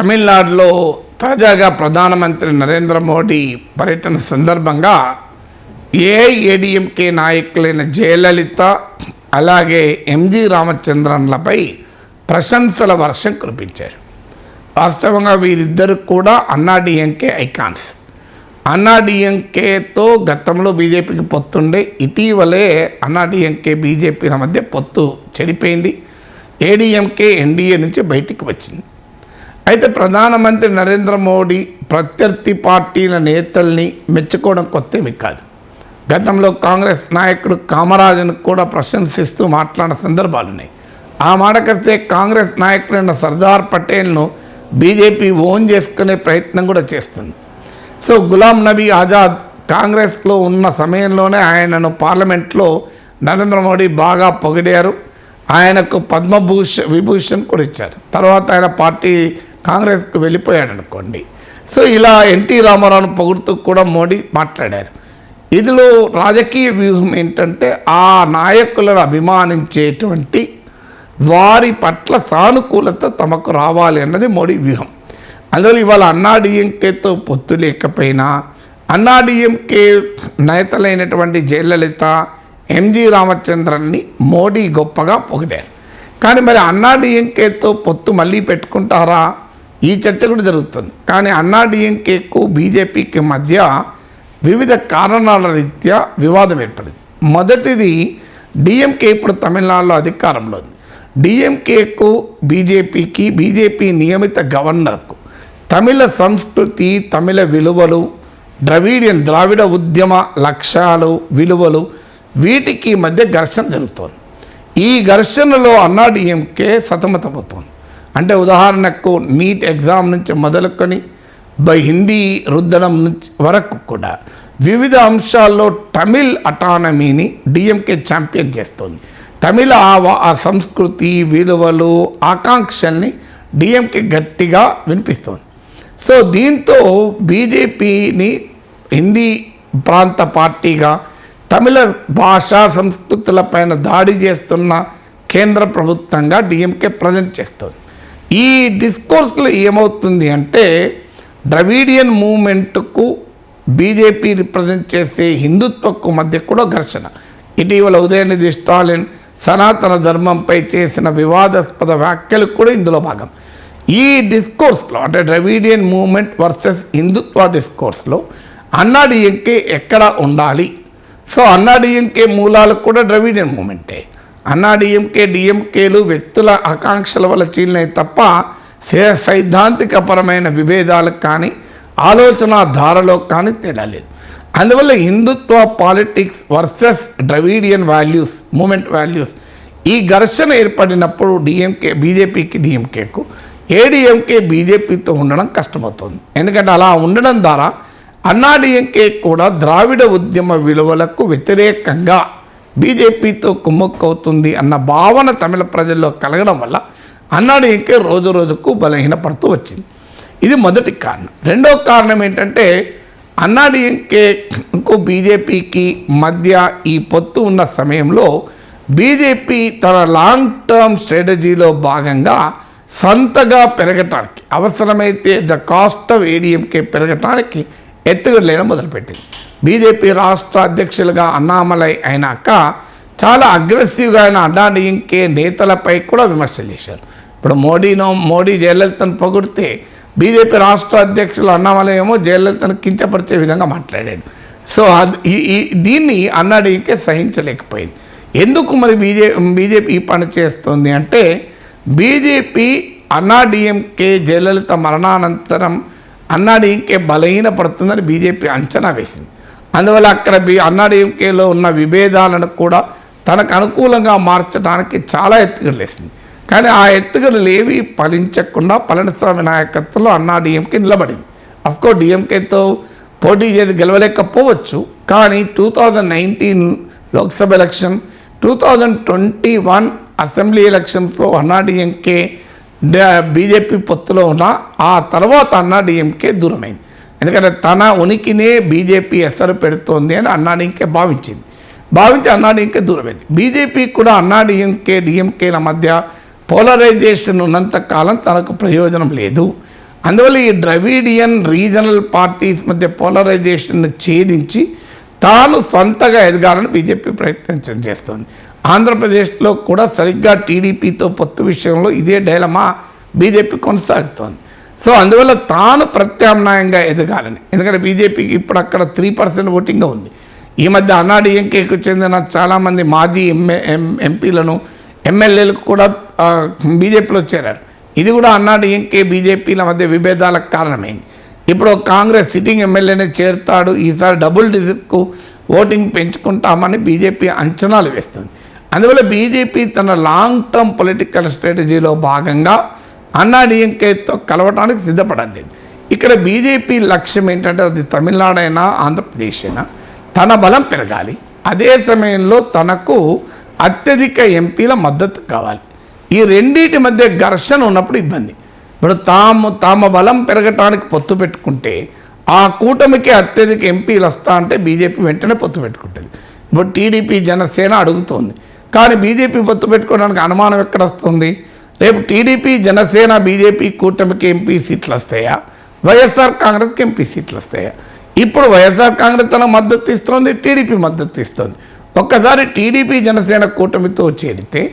తమిళనాడులో తాజాగా ప్రధానమంత్రి నరేంద్ర మోడీ పర్యటన సందర్భంగా ఏఐఏడీఎంకే నాయకులైన జయలలిత అలాగే ఎంజి రామచంద్రన్లపై ప్రశంసల వర్షం కురిపించారు. వాస్తవంగా వీరిద్దరు కూడా అన్నాడీఎంకే ఐకాన్స్. అన్నాడీఎంకేతో గతంలో బీజేపీకి పొత్తుండే, ఇటీవలే అన్నాడీఎంకే బీజేపీల మధ్య పొత్తు చెడిపోయింది. ఏడీఎంకే ఎన్డీఏ నుంచి బయటికి వచ్చింది. అయితే ప్రధానమంత్రి నరేంద్ర మోడీ ప్రత్యర్థి పార్టీల నేతల్ని మెచ్చుకోవడం కొత్తేమీ కాదు. గతంలో కాంగ్రెస్ నాయకుడు కామరాజను కూడా ప్రశంసిస్తూ మాట్లాడిన సందర్భాలున్నాయి. ఆ మాటకొస్తే కాంగ్రెస్ నాయకుడైన సర్దార్ పటేల్ను బీజేపీ ఓన్ చేసుకునే ప్రయత్నం కూడా చేస్తుంది. సో గులాం నబీ ఆజాద్ కాంగ్రెస్లో ఉన్న సమయంలోనే ఆయనను పార్లమెంట్లో నరేంద్ర మోడీ బాగా పొగిడారు. ఆయనకు విభూషణ్ కూడా ఇచ్చారు. తర్వాత ఆయన పార్టీ కాంగ్రెస్కు వెళ్ళిపోయాడు అనుకోండి. సో ఇలా ఎన్టీ రామారావును పొగుడుతూ కూడా మోడీ మాట్లాడారు. ఇందులో రాజకీయ వ్యూహం ఏంటంటే ఆ నాయకులను అభిమానించేటువంటి వారి పట్ల సానుకూలత తమకు రావాలి అన్నది మోడీ వ్యూహం. అందువల్ల ఇవాళ అన్నాడీఎంకేతో పొత్తు లేకపోయినా అన్నాడీఎంకే నేతలైనటువంటి జయలలిత, ఎంజి రామచంద్రన్ని మోడీ గొప్పగా పొగిడారు. కానీ మరి అన్నాడీఎంకేతో పొత్తు మళ్ళీ పెట్టుకుంటారా? ఈ చర్చ కూడా జరుగుతుంది. కానీ అన్నాడీఎంకేకు బీజేపీకి మధ్య వివిధ కారణాల రీత్యా వివాదం ఏర్పడింది. మొదటిది, డిఎంకే ఇప్పుడు తమిళనాడులో అధికారంలో ఉంది. డిఎంకేకు బీజేపీకి, బీజేపీ నియమిత గవర్నర్కు తమిళ సంస్కృతి, తమిళ విలువలు, ద్రావిడ ఉద్యమ లక్ష్యాలు, విలువలు, వీటికి మధ్య ఘర్షణ జరుగుతోంది. ఈ ఘర్షణలో అన్నాడీఎంకే సతమతమవుతోంది. అంటే ఉదాహరణకు నీట్ ఎగ్జామ్ నుంచి మొదలుకొని హిందీ రుద్దడం నుంచి వరకు కూడా వివిధ అంశాల్లో తమిళ్ అటానమీని డిఎంకే ఛాంపియన్ చేస్తోంది. తమిళ ఆ సంస్కృతి, విలువలు, ఆకాంక్షల్ని డిఎంకే గట్టిగా వినిపిస్తోంది. సో దీంతో బీజేపీని హిందీ ప్రాంత పార్టీగా తమిళ భాషా సంస్కృతులపైన దాడి చేస్తున్న కేంద్ర ప్రభుత్వంగా డిఎంకే ప్రజెంట్ చేస్తుంది. ఈ డిస్కోర్స్లో ఏమవుతుంది అంటే ద్రవిడియన్ మూవ్మెంట్కు బీజేపీ రిప్రజెంట్ చేసే హిందుత్వకు మధ్య కూడా ఘర్షణ. ఇటీవల ఉదయనిధి స్టాలిన్ సనాతన ధర్మంపై చేసిన వివాదాస్పద వ్యాఖ్యలు కూడా ఇందులో భాగం. ఈ డిస్కోర్స్లో అంటే ద్రవిడియన్ మూవ్మెంట్ వర్సెస్ హిందుత్వ డిస్కోర్స్లో అన్నాడీఎంకే ఎక్కడ ఉండాలి? సో అన్నాడీఎంకే మూలాలు కూడా ద్రవిడియన్ మూవ్మెంటే. అన్నాడీఎంకే, డిఎంకేలు వ్యక్తుల ఆకాంక్షల వల్ల చీలినాయి తప్ప సైద్ధాంతికపరమైన విభేదాలకు కానీ ఆలోచన ధారలో కానీ తేడా లేదు. అందువల్ల Hindutva politics versus Dravidian values, movement values, ఈ ఘర్షణ ఏర్పడినప్పుడు బీజేపీకి, డిఎంకేకు, ఏడీఎంకే బీజేపీతో ఉండడం కష్టమవుతుంది. ఎందుకంటే అలా ఉండడం ద్వారా అన్నాడీఎంకే కూడా ద్రావిడ ఉద్యమ విలువలకు వ్యతిరేకంగా బీజేపీతో కుమ్మక్కవుతుంది అన్న భావన తమిళ ప్రజల్లో కలగడం వల్ల అన్నాడీఎంకే రోజు రోజుకు బలహీనపడుతూ వచ్చింది. ఇది మొదటి కారణం. రెండో కారణం ఏంటంటే అన్నాడీఎంకేకు బీజేపీకి మధ్య ఈ పొత్తు ఉన్న సమయంలో బీజేపీ తన లాంగ్ టర్మ్ స్ట్రాటజీలో భాగంగా సొంతగా పెరగటానికి, అవసరమైతే ద కాస్ట్ ఆఫ్ ఏడీఎంకే పెరగటానికి ఎత్తుగడలేయడం మొదలుపెట్టింది. బీజేపీ రాష్ట్ర అధ్యక్షులుగా అన్నామలై అయినాక చాలా అగ్రెసివ్గా అయిన అన్నాడీఎంకే నేతలపై కూడా విమర్శలు చేశారు. ఇప్పుడు మోడీ జయలలితను పొగిడితే బీజేపీ రాష్ట్ర అధ్యక్షులు అన్నామలై ఏమో జయలలితను కించపరిచే విధంగా మాట్లాడాడు. సో దీన్ని అన్నాడీఎంకే సహించలేకపోయింది. ఎందుకు మరి బీజేపీ ఈ పని చేస్తుంది అంటే బీజేపీ అన్నాడీఎంకే జయలలిత మరణానంతరం అన్నాడీఎంకే బలహీనపడుతుందని బీజేపీ అంచనా వేసింది. అందువల్ల అక్కడ అన్నాడీఎంకేలో ఉన్న విభేదాలను కూడా తనకు అనుకూలంగా మార్చడానికి చాలా ఎత్తుగడలు వేసింది. కానీ ఆ ఎత్తుగడలు ఏవి ఫలించకుండా పళనిస్వామి నాయకత్వంలో అన్నాడీఎంకే నిలబడింది. అఫ్కోర్స్ డిఎంకేతో పోటీ చేసి గెలవలేకపోవచ్చు. కానీ 2019 లోక్సభ ఎలక్షన్, 2021 అసెంబ్లీ ఎలక్షన్స్లో అన్నాడీఎంకే బీజేపీ పొత్తులో ఉన్న ఆ తర్వాత అన్నాడీఎంకే దూరమైంది. ఎందుకంటే తన ఉనికినే బీజేపీ ఎసరు పెడుతోంది అని అన్నాడీఎంకే భావించి అన్నాడీఎంకే దూరమైంది. బీజేపీ కూడా అన్నాడీఎంకే, డిఎంకేల మధ్య పోలరైజేషన్ ఉన్నంతకాలం తనకు ప్రయోజనం లేదు. అందువల్ల ఈ ద్రవిడియన్ రీజనల్ పార్టీస్ మధ్య పోలరైజేషన్ ఛేదించి తాను సొంతగా ఎదగాలని బీజేపీ ప్రయత్నం చేస్తుంది. ఆంధ్రప్రదేశ్లో కూడా సరిగ్గా టీడీపీతో పొత్తు విషయంలో ఇదే డైలమా బీజేపీ కొనసాగుతోంది. సో అందువల్ల తాను ప్రత్యామ్నాయంగా ఎదగాలని, ఎందుకంటే బీజేపీకి ఇప్పుడు అక్కడ 3% ఓటింగ్ ఉంది. ఈ మధ్య అన్నాడీఎంకేకు చెందిన చాలామంది మాజీ ఎంపీలను ఎమ్మెల్యేలకు కూడా బీజేపీలో చేరారు. ఇది కూడా అన్నాడీఎంకే బీజేపీల మధ్య విభేదాలకు కారణమైంది. ఇప్పుడు కాంగ్రెస్ సిట్టింగ్ ఎమ్మెల్యేనే చేరుతాడు, ఈసారి డబుల్ డిజిట్కు ఓటింగ్ పెంచుకుంటామని బీజేపీ అంచనాలు వేస్తుంది. అందువల్ల బీజేపీ తన లాంగ్ టర్మ్ పొలిటికల్ స్ట్రాటజీలో భాగంగా అన్నాడీఎంకేతో కలవటానికి సిద్ధపడండి. ఇక్కడ బీజేపీ లక్ష్యం ఏంటంటే అది తమిళనాడు అయినా ఆంధ్రప్రదేశ్ అయినా తన బలం పెరగాలి, అదే సమయంలో తనకు అత్యధిక ఎంపీల మద్దతు కావాలి. ఈ రెండింటి మధ్య ఘర్షణ ఉన్నప్పుడు ఇబ్బంది. ఇప్పుడు తమ బలం పెరగటానికి పొత్తు పెట్టుకుంటే ఆ కూటమికి అత్యధిక ఎంపీలు వస్తా అంటే బీజేపీ వెంటనే పొత్తు పెట్టుకుంటుంది. ఇప్పుడు టీడీపీ జనసేన అడుగుతోంది, కానీ బీజేపీ పొత్తు పెట్టుకోవడానికి అనుమానం ఎక్కడ వస్తుంది? రేపు టీడీపీ జనసేన బీజేపీ కూటమికి ఎంపీ సీట్లు వస్తాయా, వైఎస్ఆర్ కాంగ్రెస్కి ఎంపీ సీట్లు వస్తాయా? ఇప్పుడు వైఎస్ఆర్ కాంగ్రెస్ తన మద్దతు ఇస్తుంది, టీడీపీ మద్దతు ఇస్తుంది. ఒక్కసారి టీడీపీ జనసేన కూటమితో చేరితే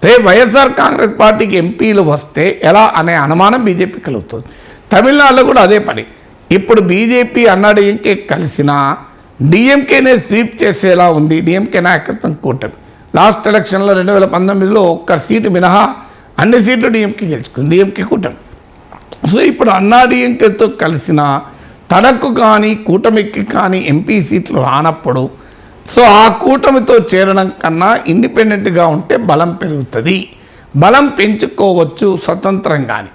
రేపు వైఎస్ఆర్ కాంగ్రెస్ పార్టీకి ఎంపీలు వస్తే ఎలా అనే అనుమానం బీజేపీ కలుగుతుంది. తమిళనాడులో కూడా అదే పని. ఇప్పుడు బీజేపీ అన్నాడీఎంకే కలిసినా డిఎంకేనే స్వీప్ చేసేలా ఉంది డిఎంకే నాయకత్వం కూటమి. లాస్ట్ ఎలక్షన్లో 2019లో ఒక్క సీటు మినహా అన్ని సీట్లు డిఎంకే గెలుచుకుంది, డిఎంకే కూటమి. సో ఇప్పుడు అన్నాడీఎంకేతో కలిసిన తనకు కానీ కూటమికి కానీ ఎంపీ సీట్లు రానప్పుడు సో ఆ కూటమితో చేరడం కన్నా ఇండిపెండెంట్గా ఉంటే బలం పెరుగుతుంది, బలం పెంచుకోవచ్చు స్వతంత్రంగాని.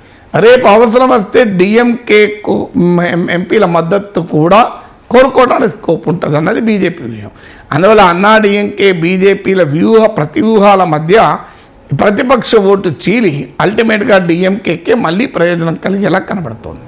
రేపు అవసరం వస్తే డిఎంకేకు ఎంపీల మద్దతు కూడా కోరుకోవడానికి స్కోప్ ఉంటుంది అన్నది బీజేపీ వ్యూహం. అందువల్ల అన్నాడీఎంకే బీజేపీల ప్రతివ్యూహాల మధ్య ప్రతిపక్ష ఓటు చీలి అల్టిమేట్గా డిఎంకేకే మళ్ళీ ప్రయోజనం కలిగేలా కనబడుతోంది.